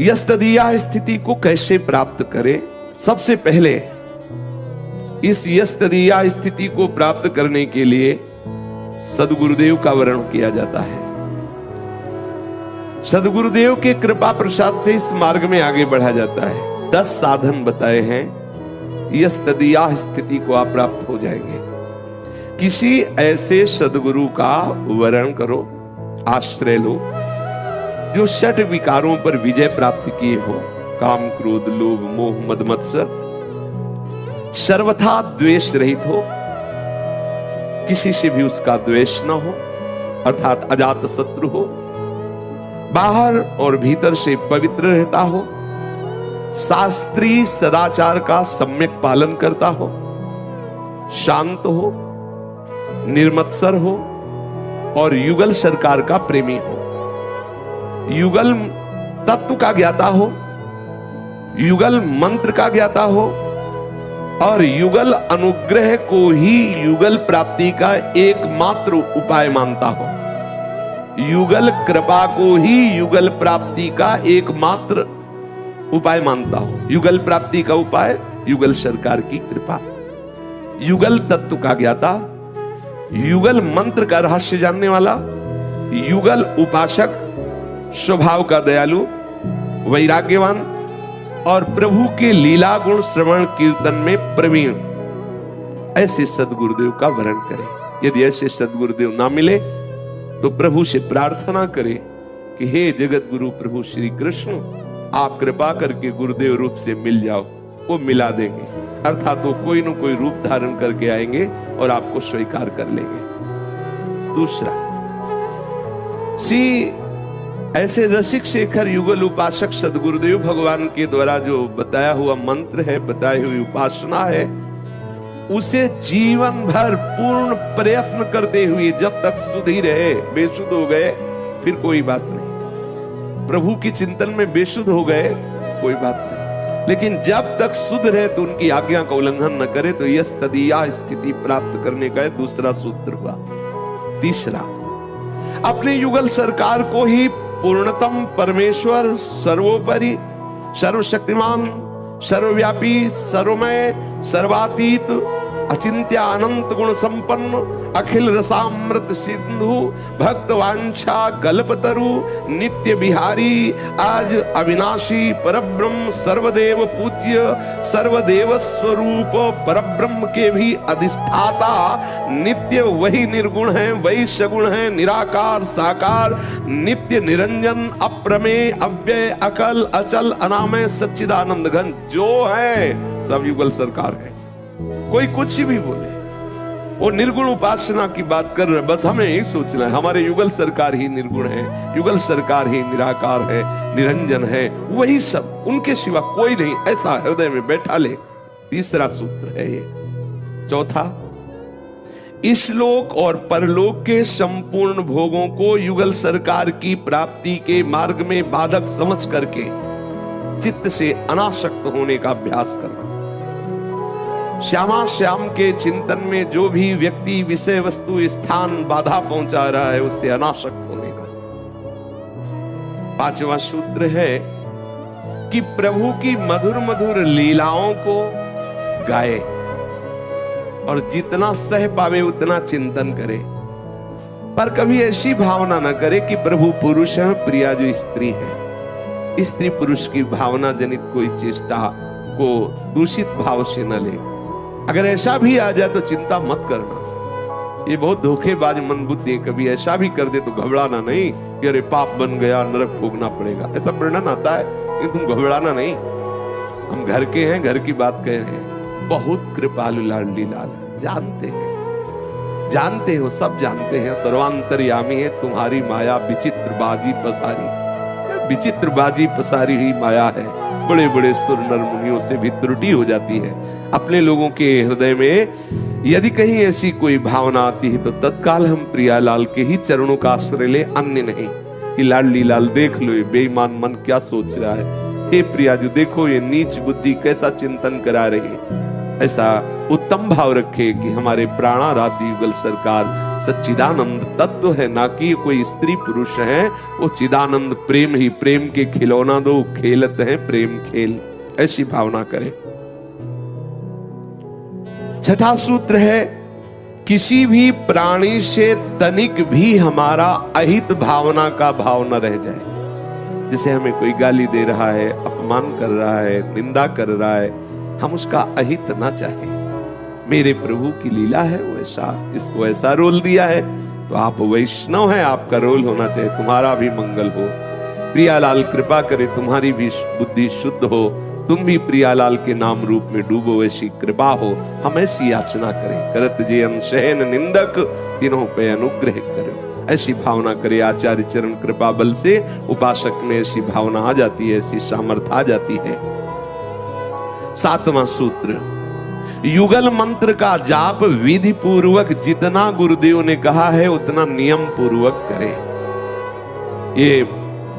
यस्तदीया स्थिति को कैसे प्राप्त करें? सबसे पहले इस यस्तदीया स्थिति को प्राप्त करने के लिए सद्गुरुदेव का वर्ण किया जाता है। सद्गुरुदेव के कृपा प्रसाद से इस मार्ग में आगे बढ़ा जाता है। 10 साधन बताए हैं, यस्तदीया स्थिति को आप प्राप्त हो जाएंगे। किसी ऐसे सद्गुरु का वर्ण करो, आश्रय लो, जो 6 विकारों पर विजय प्राप्त किए हो, काम क्रोध लोभ मोह मद मत्सर, सर्वथा द्वेष रहित हो, किसी से भी उसका द्वेष न हो, अर्थात अजात शत्रु हो, बाहर और भीतर से पवित्र रहता हो, शास्त्रीय सदाचार का सम्यक पालन करता हो, शांत हो, निर्मत्सर हो और युगल सरकार का प्रेमी हो, युगल तत्व का ज्ञाता हो, युगल मंत्र का ज्ञाता हो और युगल अनुग्रह को ही युगल प्राप्ति का एकमात्र उपाय मानता हो, युगल कृपा को ही युगल प्राप्ति का एकमात्र उपाय मानता हो। युगल प्राप्ति का उपाय युगल सरकार की कृपा, युगल तत्व का ज्ञाता, युगल मंत्र का रहस्य जानने वाला, युगल उपासक, स्वभाव का दयालु, वैराग्यवान और प्रभु के लीला गुण श्रवण कीर्तन में प्रवीण, ऐसे सद्गुरुदेव का वर्ण करें। यदि ऐसे सद्गुरुदेव ना मिले तो प्रभु से प्रार्थना करें कि हे जगत गुरु प्रभु श्री कृष्ण, आप कृपा करके गुरुदेव रूप से मिल जाओ। वो मिला देंगे, अर्थात वो कोई न कोई रूप धारण करके आएंगे और आपको स्वीकार कर लेंगे। दूसरा, ऐसे रसिक शेखर युगल उपासक सद्गुरुदेव भगवान के द्वारा जो बताया हुआ मंत्र है, बताई हुई उपासना है, उसे जीवन भर पूर्ण प्रयत्न करते हुए जब तक शुद्ध ही रहे, बेशुद्ध हो गए फिर कोई बात नहीं, प्रभु की चिंतन में बेशुद्ध हो गए कोई बात नहीं, लेकिन जब तक शुद्ध रहे तो उनकी आज्ञा का उल्लंघन न करे, तो यस्तदीया स्थिति प्राप्त करने का दूसरा सूत्र हुआ। तीसरा, अपने युगल सरकार को ही पूर्णतम परमेश्वर, सर्वोपरि, सर्वशक्तिमान, सर्वव्यापी, सर्वमय, सर्वातीत, अचिंत्य अनंत गुण संपन्न, अखिल रसामृत सिंधु, भक्त वांछा कल्पतरु, नित्य बिहारी, आज अविनाशी परब्रह्म, सर्वदेव पूज्य, सर्वदेव स्वरूप परब्रह्म के भी अधिष्ठाता, नित्य वही निर्गुण है, वही सगुण है, निराकार साकार, नित्य निरंजन, अप्रमेय, अव्यय, अकल, अचल, अनामय, सच्चिदानंद घन, जो है सब युगल सरकार है। कोई कुछ भी बोले, वो निर्गुण उपासना की बात कर रहे, बस हमें यही सोचना है, हमारे युगल सरकार ही निर्गुण है, युगल सरकार ही निराकार है, निरंजन है, वही सब, उनके सिवा कोई नहीं, ऐसा हृदय में बैठा ले। तीसरा सूत्र है ये। चौथा, इस लोक और परलोक के संपूर्ण भोगों को युगल सरकार की प्राप्ति के मार्ग में बाधक समझ करके चित्त से अनासक्त होने का अभ्यास करना। श्यामा श्याम के चिंतन में जो भी व्यक्ति विषय वस्तु स्थान बाधा पहुंचा रहा है, उससे अनासक्त होने का। पांचवा सूत्र है कि प्रभु की मधुर मधुर लीलाओं को गाए और जितना सह पावे उतना चिंतन करे, पर कभी ऐसी भावना न करे कि प्रभु पुरुष है, प्रिया जो स्त्री है। स्त्री पुरुष की भावना जनित कोई चेष्टा को दूषित भाव से न ले। अगर ऐसा भी आ जाए तो चिंता मत करना, ये बहुत धोखेबाज मन बुद्धि है। कभी ऐसा भी कर दे तो घबराना नहीं कि अरे पाप बन गया, नरक भोगना पड़ेगा, ऐसा वर्णन आता है, लेकिन तुम घबराना नहीं। हम घर के हैं, घर की बात कह रहे हैं। बहुत कृपालु लाडली लाल, जानते हो, सब जानते हैं, सर्वांतर्यामी है, तुम्हारी माया विचित्र बाजी पसारी, विचित्र बाजी पसारी ही माया है। बड़े बड़े सुर नर मुनियों से भी त्रुटि हो जाती है। अपने लोगों के हृदय में यदि कहीं ऐसी कोई भावना आती है तो तत्काल हम प्रियालाल के ही चरणों का आश्रय ले, अन्य नहीं कि लाडली लाल देख लो ये बेईमान मन क्या सोच रहा है, हे प्रिया जो देखो ये नीच बुद्धि कैसा चिंतन करा रही है। ऐसा उत्तम भाव रखे कि हमारे प्राणाराध्य युगल सरकार सच्चिदानंद तत्व है, ना कि कोई स्त्री पुरुष है। वो चिदानंद प्रेम ही, प्रेम के खिलौना दो खेलत है प्रेम खेल, ऐसी भावना करें। छठा सूत्र है, किसी भी प्राणी से तनिक भी हमारा अहित भावना का भाव न रह जाए। जैसे हमें कोई गाली दे रहा है, अपमान कर रहा है, निंदा कर रहा है, हम उसका अहित ना चाहें। मेरे प्रभु की लीला है, वो ऐसा, इसको ऐसा रोल दिया है, तो आप वैष्णव हैं, आपका रोल होना चाहिए, तुम्हारा भी मंगल हो। प्रियालाल कृपा करे तुम्हारी भी बुद्धि शुद्ध हो, तुम भी प्रियालाल के नाम रूप में डूबो, ऐसी कृपा हो। हम ऐसी याचना करें, करत जे अनशहन निंदक तीनों पे अनुग्रह करो, ऐसी भावना करे। आचार्य चरण कृपा बल से उपासक में ऐसी भावना आ जाती है, ऐसी सामर्थ्य आ जाती है। सातवां सूत्र, युगल मंत्र का जाप विधि पूर्वक जितना गुरुदेव ने कहा है उतना नियम पूर्वक करें। ये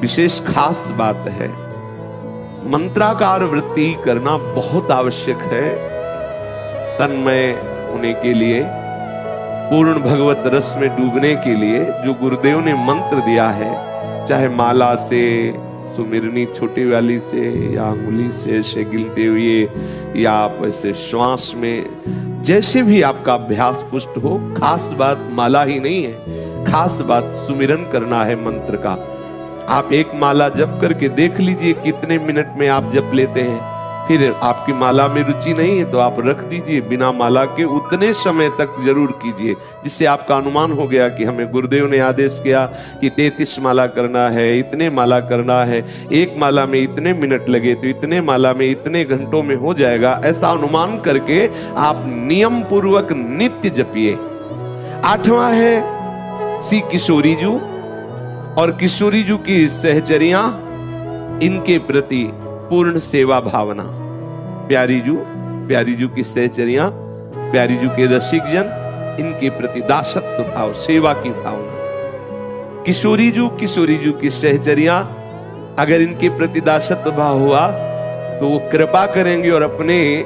विशेष खास बात है। मंत्राकार वृत्ति करना बहुत आवश्यक है तन्मय होने के लिए, पूर्ण भगवत रस में डूबने के लिए। जो गुरुदेव ने मंत्र दिया है, चाहे माला से, सुमिरनी छोटी वाली से, या अंगुली से गिनते हुए, या आप ऐसे श्वास में, जैसे भी आपका अभ्यास पुष्ट हो। खास बात माला ही नहीं है, खास बात सुमिरन करना है मंत्र का। आप एक माला जप करके देख लीजिए कितने मिनट में आप जप लेते हैं। फिर आपकी माला में रुचि नहीं है तो आप रख दीजिए, बिना माला के उतने समय तक जरूर कीजिए, जिससे आपका अनुमान हो गया कि हमें गुरुदेव ने आदेश किया कि 33 माला करना है, इतने माला करना है, एक माला में इतने मिनट लगे तो इतने माला में इतने घंटों में हो जाएगा। ऐसा अनुमान करके आप नियम पूर्वक नित्य जपिए। आठवां है श्री किशोरी जी और किशोरी जी की सहचरियां, इनके प्रति पूर्ण सेवा भावना। प्यारी जू की सहचरियां, प्यारी जू के रसिक जन, इनके प्रति दासत्व भाव, सेवा की भावना। किशोरी जू की सहचरियां, अगर इनके प्रति दासत्व भाव हुआ तो वो कृपा करेंगे और अपने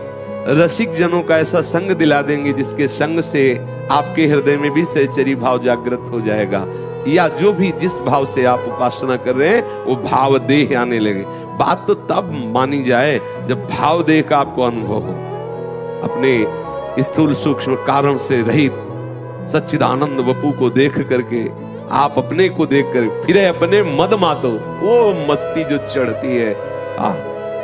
रसिक जनों का ऐसा संग दिला देंगे जिसके संग से आपके हृदय में भी सहचरी भाव जागृत हो जाएगा। या जो भी जिस भाव से आप उपासना कर रहे हैं वो भाव देह आने लगे। बात तो तब मानी जाए जब भाव देह का आपको अनुभव हो। अपने स्थूल सूक्ष्म कारण से रहित सच्चिदानंद वपु को देख करके, आप अपने को देख कर फिर अपने मद मातो, वो मस्ती जो चढ़ती है।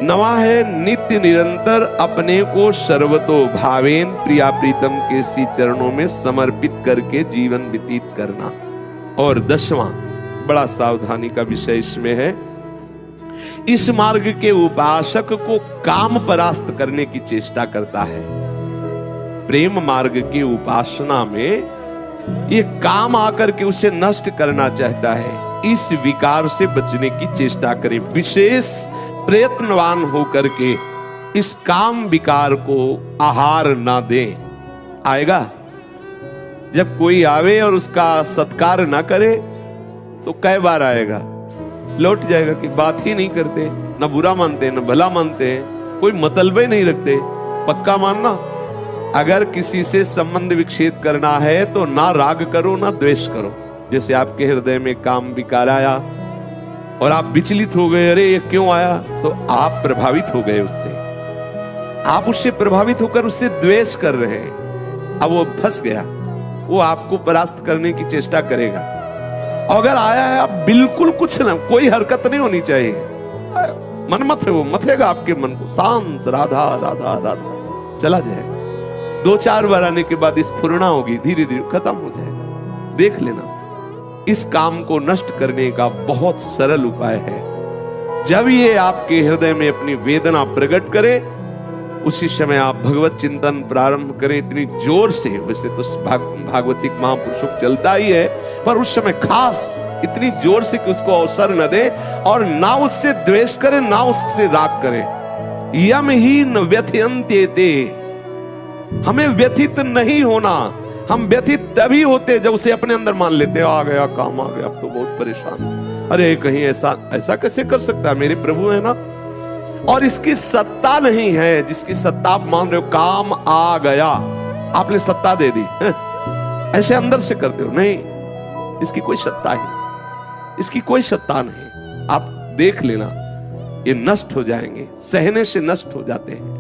नवा है नित्य निरंतर अपने को सर्वतो भावेन प्रिया प्रीतम के श्री चरणों में समर्पित करके जीवन व्यतीत करना। और 10वां बड़ा सावधानी का विषय इसमें है, इस मार्ग के उपासक को काम परास्त करने की चेष्टा करता है। प्रेम मार्ग की उपासना में ये काम आकर के उसे नष्ट करना चाहता है। इस विकार से बचने की चेष्टा करें, विशेष प्रयत्नवान होकर के इस काम विकार को आहार ना दें। आएगा जब कोई आवे और उसका सत्कार ना करे तो कई बार आएगा, लौट जाएगा कि बात ही नहीं करते, ना बुरा मानते ना भला मानते, कोई मतलबे नहीं रखते। पक्का मानना, अगर किसी से संबंध विच्छेद करना है तो ना राग करो ना द्वेष करो। जैसे आपके हृदय में काम विकार आया और आप विचलित हो गए, अरे ये क्यों आया, तो आप प्रभावित हो गए उससे, आप उससे प्रभावित होकर उससे द्वेष कर रहे हैं। अब वो फंस गया, वो आपको परास्त करने की चेष्टा करेगा। अगर आया है आप बिल्कुल कुछ ना, कोई हरकत नहीं होनी चाहिए, मनमत है वो, मथेगा आपके मन को, शांत राधा राधा राधा चला जाएगा। 2-4 बार आने के बाद स्फुरना होगी, धीरे धीरे खत्म हो जाएगा। देख लेना, इस काम को नष्ट करने का बहुत सरल उपाय है। जब ये आपके हृदय में अपनी वेदना प्रकट करे, उसी समय आप भगवत चिंतन प्रारंभ करें इतनी जोर से। वैसे तो भागवतिक महापुरुषों चलता ही है, पर उस समय खास इतनी जोर से कि उसको अवसर न दे और ना उससे द्वेष करे ना उससे राग करे। यम ही न व्यथयन्त्येते, हमें व्यथित नहीं होना। हम व्यथित तभी होते जब उसे अपने अंदर मान लेते, आ गया काम आ गया, अब तो बहुत परेशान, अरे कहीं ऐसा कैसे कर सकता है, मेरे प्रभु है ना। और इसकी सत्ता नहीं है, जिसकी सत्ता आप मान रहे हो, काम आ गया, आपने सत्ता दे दी है? ऐसे अंदर से करते हो, नहीं, इसकी कोई सत्ता ही, इसकी कोई सत्ता नहीं। आप देख लेना, ये नष्ट हो जाएंगे, सहने से नष्ट हो जाते हैं।